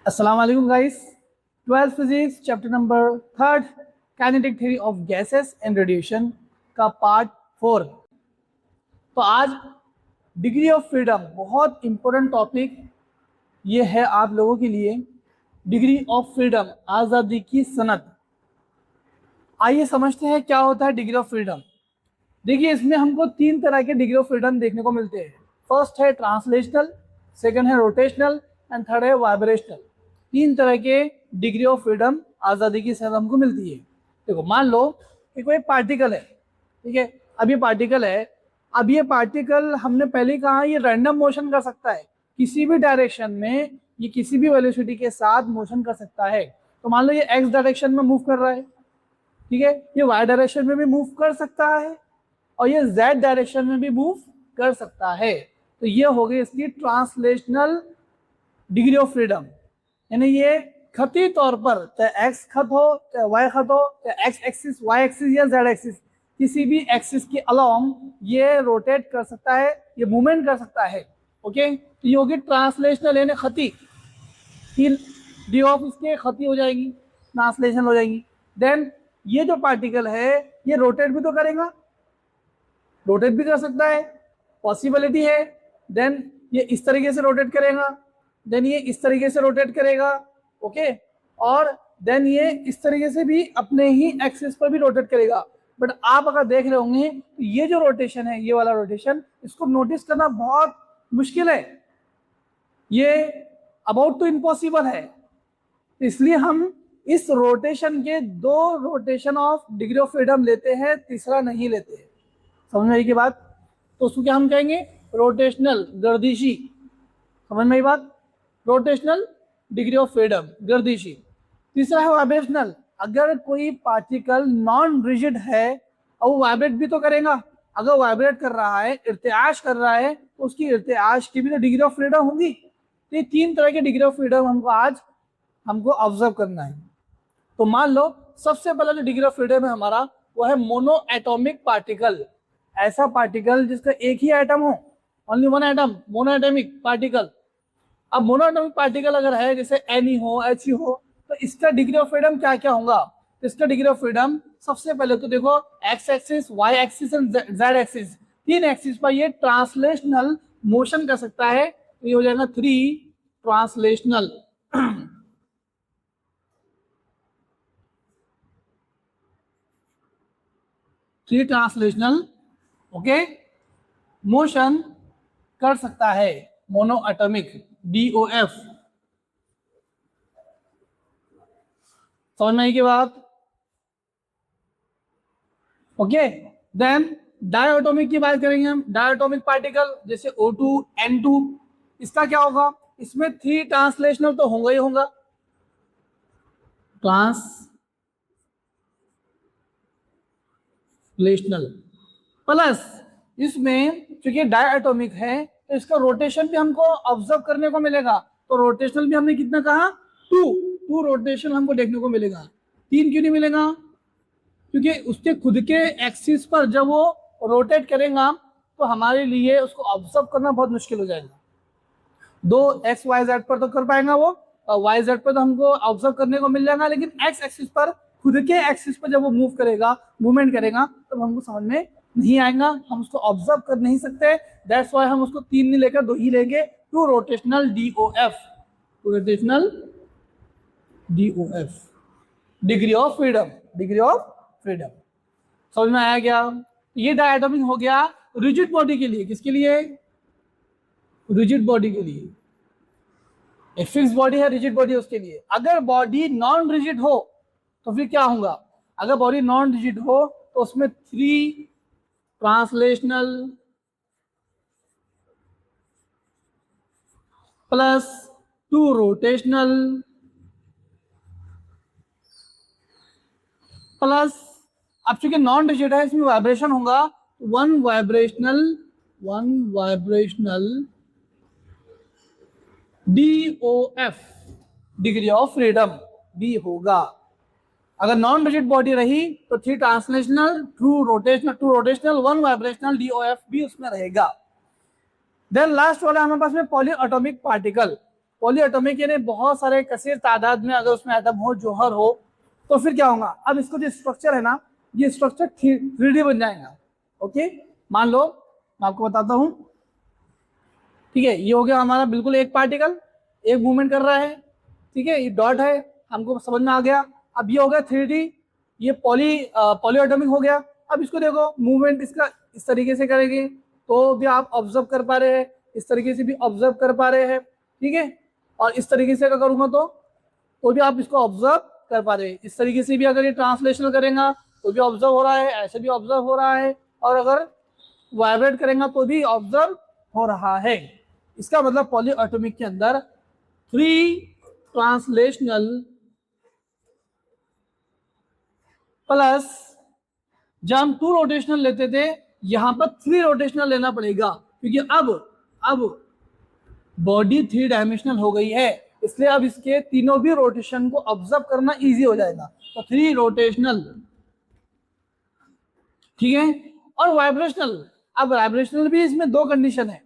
अस्सलाम वालेकुम guys. 12th physics chapter number 3 kinetic theory of gases and radiation का part 4। तो आज डिग्री ऑफ फ्रीडम बहुत इंपॉर्टेंट टॉपिक ये है आप लोगों के लिए। डिग्री ऑफ फ्रीडम, आज़ादी की सनद। आइए समझते हैं क्या होता है डिग्री ऑफ फ्रीडम। देखिए, इसमें हमको 3 तरह के डिग्री ऑफ फ्रीडम देखने को मिलते हैं। फर्स्ट है ट्रांसलेशनल, सेकंड है रोटेशनल एंड थर्ड है वाइब्रेशनल। 3 तरह के डिग्री ऑफ फ्रीडम आज़ादी की सनद हमको मिलती है। देखो, मान लो कि कोई पार्टिकल है, ठीक है। अब ये पार्टिकल है, अब ये पार्टिकल हमने पहले ही कहा ये रैंडम मोशन कर सकता है, किसी भी डायरेक्शन में ये किसी भी वेलोसिटी के साथ मोशन कर सकता है। तो मान लो ये एक्स डायरेक्शन में मूव कर रहा है, ठीक है, ये वाई डायरेक्शन में भी मूव कर सकता है और ये जेड डायरेक्शन में भी मूव कर सकता है। तो ये हो गई इसकी ट्रांसलेशनल डिग्री ऑफ फ्रीडम। यानी ये खती तौर पर, चाहे एक्स खत हो, चाहे वाई खत हो, चाहे एक्स एक्सिस, वाई एक्सिस या जेड एक्सिस, किसी भी एक्सिस के अलोंग ये रोटेट कर सकता है, ये मूवमेंट कर सकता है। ओके, तो ये होगी ट्रांसलेशनल यानी खती। डी ऑफ इसके खती हो जाएगी, ट्रांसलेशन हो जाएगी। देन ये जो पार्टिकल है ये रोटेट भी तो करेगा, रोटेट भी कर सकता है, पॉसिबिलिटी है। देन ये इस तरीके से रोटेट करेगा, देन ये इस तरीके से रोटेट करेगा, ओके, और देन ये इस तरीके से भी अपने ही एक्सिस पर भी रोटेट करेगा। बट आप अगर देख रहे होंगे तो ये जो रोटेशन है, ये वाला रोटेशन, इसको नोटिस करना बहुत मुश्किल है, ये अबाउट टू इम्पॉसिबल है। इसलिए हम इस रोटेशन के 2 rotation of degree of freedom लेते हैं, तीसरा नहीं लेते हैं। समझ में आई की बात? तो उसको क्या हम कहेंगे? रोटेशनल, गर्दिशी। समझ में आई बात? रोटेशनल डिग्री ऑफ फ्रीडम, गर्दिशी। तीसरा है वाइब्रेशनल। अगर कोई पार्टिकल नॉन रिजिड है और वो वाइब्रेट भी तो करेगा, अगर वाइब्रेट कर रहा है, इर्तियाश कर रहा है, तो उसकी इर्तियाश की भी तो डिग्री ऑफ फ्रीडम होगी। तो ये 3 तरह के डिग्री ऑफ फ्रीडम हमको ऑब्जर्व करना है। तो मान लो सबसे पहला जो डिग्री ऑफ फ्रीडम है हमारा, वो है मोनो एटॉमिक पार्टिकल। ऐसा पार्टिकल जिसका एक ही एटम हो, only one atom, mono atomic particle. अब मोनो एटॉमिक पार्टिकल अगर है, जैसे Ni हो, He हो, तो इसका डिग्री ऑफ फ्रीडम क्या क्या होगा? तो इसका डिग्री ऑफ फ्रीडम सबसे पहले तो देखो, X axis, Y axis and Z axis, 3 axis पर ये ट्रांसलेशनल मोशन कर सकता है। तो ये हो जाएगा 3 ट्रांसलेशनल। 3 ट्रांसलेशनल, ओके, मोशन कर सकता है, मोनो एटॉमिक, DOF। समझ में आई की बात? ओके, देन डायटोमिक की बात करेंगे हम। डायटोमिक पार्टिकल जैसे O2, N2, इसका क्या होगा? इसमें 3 ट्रांसलेशनल तो होगा ही होगा, ट्रांसलेशनल प्लस इसमें चूंकि डायटोमिक है तो इसका रोटेशन भी हमको ऑब्जर्व करने को मिलेगा। तो रोटेशनल भी हमने कितना कहा? 2 रोटेशन हमको देखने को मिलेगा। 3 क्यों नहीं मिलेगा? क्योंकि उसके खुद के एक्सिस पर जब वो रोटेट करेगा तो हमारे लिए उसको ऑब्जर्व करना बहुत मुश्किल हो जाएगा। 2 XYZ पर तो कर पाएगा वो, और YZ पर तो हमको ऑब्जर्व करने को मिल जाएगा, लेकिन X एक्सिस पर, खुद के एक्सिस पर जब वो मूव करेगा, मूवमेंट करेगा, तब हमको समझ में नहीं आएगा, हम उसको ऑब्जर्व कर नहीं सकते। दैट्स वाई हम उसको 3 नहीं लेकर 2 ही लेंगे। 2 rotational DOF, rotational DOF, degree of freedom, degree of freedom. समझ में आया क्या? ये डायटोमिक हो गया रिजिड बॉडी के लिए। किसके लिए? रिजिड बॉडी के लिए। एक फिक्स बॉडी है, रिजिड बॉडी है, उसके लिए। अगर बॉडी नॉन रिजिड हो तो फिर क्या होगा? अगर बॉडी नॉन रिजिड हो तो उसमें 3 ट्रांसलेशनल प्लस 2 रोटेशनल प्लस, अब चूंकि नॉन रिजिड है इसमें वाइब्रेशन होगा, 1 vibrational DOF, degree of freedom भी होगा। अगर नॉन रिजिड बॉडी रही तो 3 ट्रांसलेशनल, 2 रोटेशनल, 1 वाइब्रेशनल DOF भी उसमें रहेगा। देन लास्ट वाला हमारे पास में पॉली एटॉमिक पार्टिकल। पॉलीएटॉमिक यानी बहुत सारे कसीर तादाद में अगर उसमें एटम हो, जौहर हो, तो फिर क्या होगा, अब इसको जो स्ट्रक्चर है ना, ये स्ट्रक्चर 3D बन जाएगा। ओके, मान लो मैं आपको बताता हूँ, ठीक है, ये हो गया हमारा बिल्कुल एक पार्टिकल, एक मूवमेंट कर रहा है, ठीक है, ये डॉट है, हमको समझ में आ गया। अब ये हो गया 3D, ये पॉलीएटॉमिक हो गया। अब इसको देखो, मूवमेंट इसका इस तरीके से करेंगे तो भी आप ऑब्जर्व कर पा रहे हैं, इस तरीके से भी ऑब्जर्व कर पा रहे हैं, ठीक है, और इस तरीके से अगर करूँगा तो भी आप इसको ऑब्जर्व कर पा रहे हैं। इस तरीके से भी अगर ये ट्रांसलेशनल करेंगे तो भी ऑब्जर्व हो रहा है, ऐसे भी ऑब्जर्व हो रहा है, और अगर वाइब्रेट करेंगे तो भी ऑब्जर्व हो रहा है। इसका मतलब पॉलीएटॉमिक के अंदर 3 ट्रांसलेशनल प्लस, जब हम 2 रोटेशनल लेते थे, यहां पर 3 रोटेशनल लेना पड़ेगा, क्योंकि अब बॉडी 3 डायमेंशनल हो गई है, इसलिए अब इसके तीनों भी रोटेशन को ऑब्जर्व करना इजी हो जाएगा। तो 3 रोटेशनल, ठीक है। और वाइब्रेशनल, अब वाइब्रेशनल भी इसमें 2 कंडीशन है,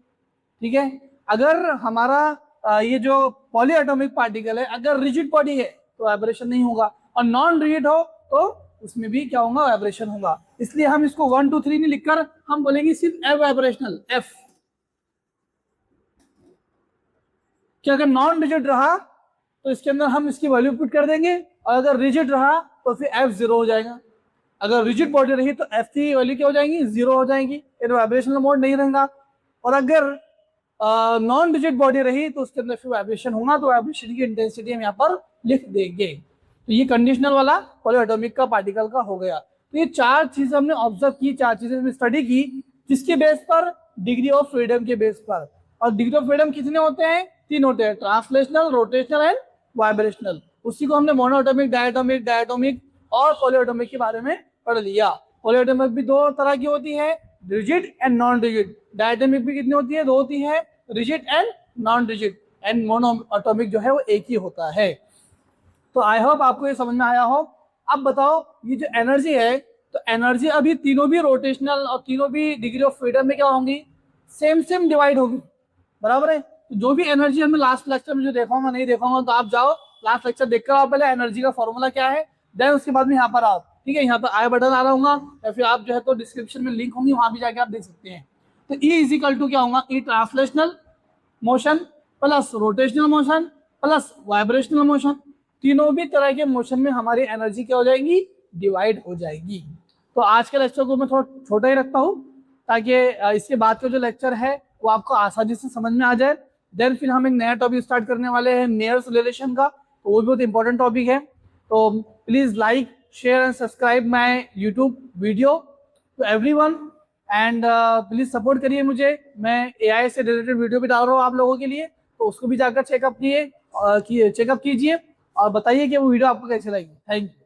ठीक है। अगर हमारा ये जो पॉलीएटॉमिक पार्टिकल है, अगर रिजिड बॉडी है तो वाइब्रेशन नहीं होगा, और नॉन रिजिड हो तो उसमें भी क्या होगा, वाइब्रेशन होगा। इसलिए हम इसको 1 2 3 नहीं लिखकर हम बोलेंगे सिर्फ एफ वाइब्रेशनल, एफ। कि अगर नॉन रिजिड रहा तो इसके अंदर हम इसकी वैल्यू पुट कर देंगे, और अगर रिजिड रहा तो फिर एफ 0 हो जाएगा। अगर रिजिड बॉडी रही तो एफ की वैल्यू क्या हो जाएगी, 0 हो जाएगी, फिर वाइब्रेशनल मोड नहीं रहेगा। और अगर नॉन रिजिड बॉडी रही तो उसके अंदर फिर वाइब्रेशन होगा, तो वाइब्रेशन की इंटेंसिटी हम यहाँ पर लिख देंगे। तो ये कंडीशनल वाला पॉलीएटॉमिक का पार्टिकल का हो गया। तो ये 4 चीजें हमने ऑब्जर्व की, 4 चीजें हमने स्टडी की, जिसके बेस पर, डिग्री ऑफ फ्रीडम के बेस पर। और डिग्री ऑफ फ्रीडम कितने होते हैं, 3 होते हैं, ट्रांसलेशनल, रोटेशनल एंड वाइब्रेशनल। उसी को हमने मोनोएटॉमिक, डायटोमिक और पॉलीएटॉमिक के बारे में पढ़ लिया। पॉलीएटॉमिक भी 2 तरह की होती है, rigid and non rigid. Diatomic भी कितनी होती है, 2 होती है, rigid and non rigid. And monoatomic जो है वो एक ही होता है। तो आई होप आपको ये समझ में आया हो। अब बताओ, ये जो एनर्जी है, तो एनर्जी अभी तीनों भी रोटेशनल और तीनों भी डिग्री ऑफ फ्रीडम में क्या होंगी, सेम डिवाइड होगी, बराबर है। तो जो भी एनर्जी हमें लास्ट लेक्चर में जो देखूंगा, नहीं देखूंगा तो आप जाओ लास्ट लेक्चर देखकर आओ, पहले एनर्जी का फॉर्मूला क्या है, देन उसके बाद में यहाँ पर आओ, ठीक है। यहाँ पर आई बटन आ रहा होगा, या फिर आप जो है तो डिस्क्रिप्शन में लिंक होंगी, वहां भी जाके आप देख सकते हैं। तो E इजिकल टू क्या होगा, E translational motion plus rotational motion plus vibrational motion, तीनों भी तरह के मोशन में हमारी एनर्जी क्या हो जाएगी, डिवाइड हो जाएगी। तो आज के लेक्चर को मैं थोड़ा छोटा ही रखता हूँ, ताकि इसके बाद का जो लेक्चर है वो आपको आसानी से समझ में आ जाए। देन फिर हम एक नया टॉपिक स्टार्ट करने वाले हैं, मेयर्स रिलेशन का, तो वो भी बहुत इंपॉर्टेंट टॉपिक है। तो please like, share and subscribe my YouTube video to everyone, and please support करिए मुझे। मैं AI से रिलेटेड वीडियो भी डाल रहा हूँ आप लोगों के लिए, तो उसको भी जाकर चेकअप कीजिए और बताइए कि वो वीडियो आपको कैसे लगी। Thank you.